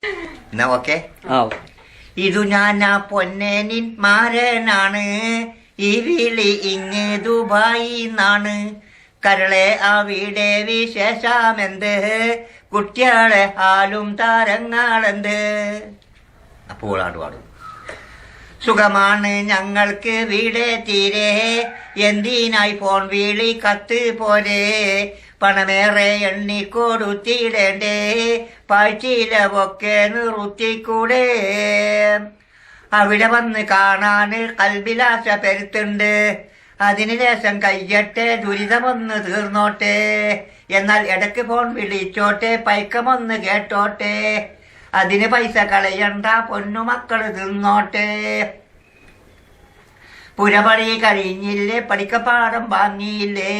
എന്നാ ഓക്കെ. ഇതു ഞാൻ പൊന്നേനിൻ മാരനാണ്, ഈ വിളി ഇങ്ങ് ദുബായി നാണ്. കരളെ അവിടെ വിശേഷമെന്ത്, കുട്ടികളെ ഹാലും താരങ്ങളെന്ത്. അപ്പോൾ പാടും. സുഖമാണ് ഞങ്ങൾക്ക് വീടെ തീരെ, എന്തിനായി ഫോൺ വിളി കത്ത് പോരെ. പണമേറെ എണ്ണിക്കൊടുത്തിടേണ്ടേ, പാഴ്ചിലവൊക്കെ നിർത്തിക്കൂടെ. അവിടെ വന്ന് കാണാന് കൽബിലാശ പെരുത്തുണ്ട്, അതിന് ശേഷം കയ്യട്ടെ ദുരിതമൊന്ന് തീർന്നോട്ടെ. എന്നാൽ ഇടയ്ക്ക് ഫോൺ വിളിച്ചോട്ടെ, പൈക്കമൊന്ന് കേട്ടോട്ടെ. അതിന് പൈസ കളയണ്ട, പൊന്നുമക്കള് തിന്നോട്ടെ. പുരപണി കഴിഞ്ഞില്ലേ, പഠിക്കപ്പാടം വാങ്ങിയില്ലേ,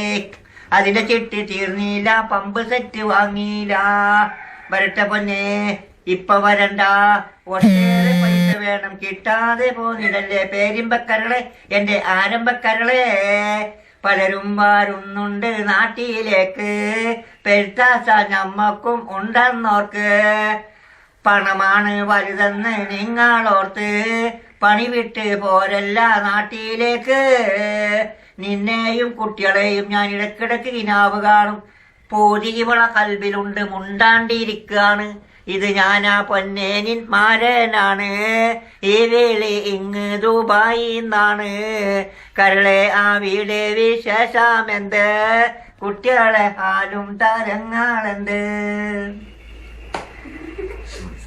അതിന്റെ ചിട്ടി തീർന്നില്ല, പമ്പ് സെറ്റ് വാങ്ങിയില്ല. വരട്ടെ പൊന്നെ ഇപ്പൊ വരണ്ട, ഒട്ടേറെ പൈസ വേണം, കിട്ടാതെ പോന്നിടല്ലേ പേരിമ്പക്കരളെ എന്റെ ആരംഭക്കരളെ. പലരും വരുന്നുണ്ട് നാട്ടിലേക്ക്, പെരുത്താസ ഞമ്മക്കും ഉണ്ടെന്നോർക്ക്. പണമാണ് വലുതെന്ന് നിങ്ങളോർത്ത്, പണി വിട്ട് പോരല്ല നാട്ടിലേക്ക്. നിന്നെയും കുട്ടികളെയും ഞാൻ ഇടക്കിടക്ക് കിനാവ് കാണും, പൂതി ഇവള കൽബിലുണ്ട് മുണ്ടാണ്ടിരിക്കാണ്. ഇത് ഞാനാ പൊന്നേനിൻ മാരനാണ്, ഈ വേളി ഇങ്ങ് ദുബായി നാണ്. കരളെ ആ വീട് വിശേഷമെന്ത്, കുട്ടികളെ ഹാലും തരങ്ങളെന്ത്.